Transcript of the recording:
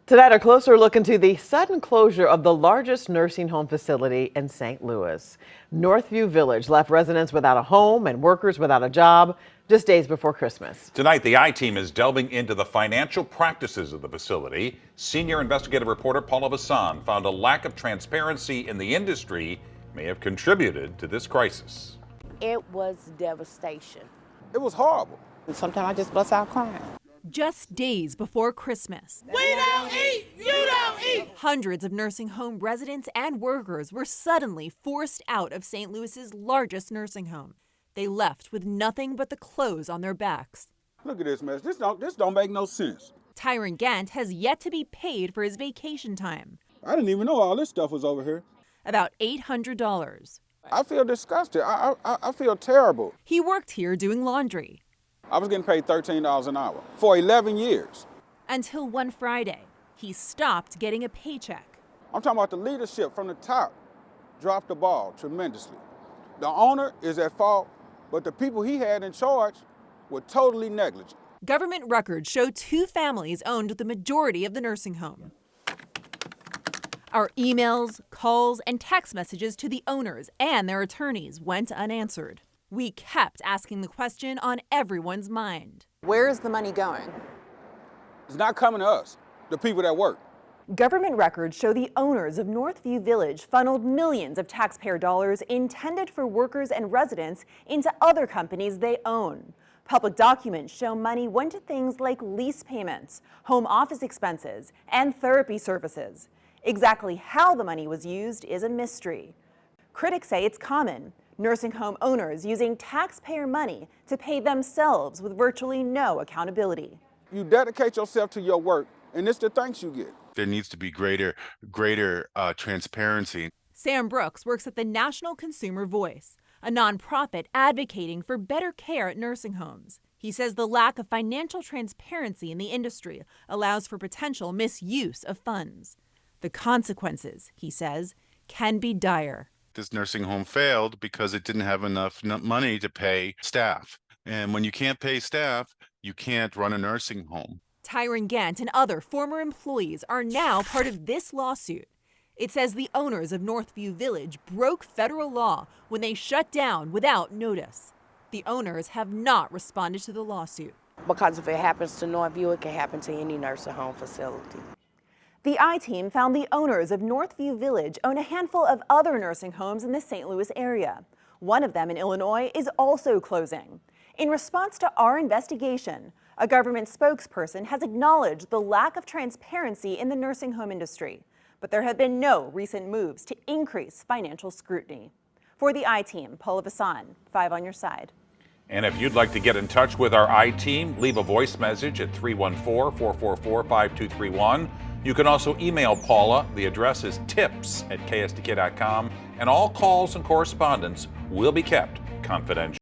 Tonight, a closer look into the sudden closure of the largest nursing home facility in St. Louis. Northview Village left residents without a home and workers without a job just days before Christmas. Tonight, the I-Team is delving into the financial practices of the facility. Senior investigative reporter Paula Vassan found a lack of transparency in the industry may have contributed to this crisis. It was devastation. It was horrible. Sometimes I just bust out crying. Just days before Christmas, we don't eat, you don't eat. Hundreds of nursing home residents and workers were suddenly forced out of St. Louis's largest nursing home. They left with nothing but the clothes on their backs. Look at this mess. This don't make no sense. Tyron Gant has yet to be paid for his vacation time. I didn't even know all this stuff was over here. About $800. I feel disgusted. I feel terrible. He worked here doing laundry. I was getting paid $13 an hour for 11 years. Until one Friday, he stopped getting a paycheck. I'm talking about the leadership from the top dropped the ball tremendously. The owner is at fault, but the people he had in charge were totally negligent. Government records show two families owned the majority of the nursing home. Our emails, calls, and text messages to the owners and their attorneys went unanswered. We kept asking the question on everyone's mind. Where is the money going? It's not coming to us, the people that work. Government records show the owners of Northview Village funneled millions of taxpayer dollars intended for workers and residents into other companies they own. Public documents show money went to things like lease payments, home office expenses, and therapy services. Exactly how the money was used is a mystery. Critics say it's common. Nursing home owners using taxpayer money to pay themselves with virtually no accountability. You dedicate yourself to your work, and it's the thanks you get. There needs to be greater transparency. Sam Brooks works at the National Consumer Voice, a nonprofit advocating for better care at nursing homes. He says the lack of financial transparency in the industry allows for potential misuse of funds. The consequences, he says, can be dire. This nursing home failed because it didn't have enough money to pay staff. And when you can't pay staff, you can't run a nursing home. Tyron Gant and other former employees are now part of this lawsuit. It says the owners of Northview Village broke federal law when they shut down without notice. The owners have not responded to the lawsuit. Because if it happens to Northview, it can happen to any nursing home facility. The I-Team found the owners of Northview Village own a handful of other nursing homes in the St. Louis area. One of them in Illinois is also closing. In response to our investigation, a government spokesperson has acknowledged the lack of transparency in the nursing home industry, but there have been no recent moves to increase financial scrutiny. For the I-Team, Paula Vassan, 5 on your side. And if you'd like to get in touch with our I-Team, leave a voice message at 314-444-5231. You can also email Paula. The address is tips@ksdk.com, and all calls and correspondence will be kept confidential.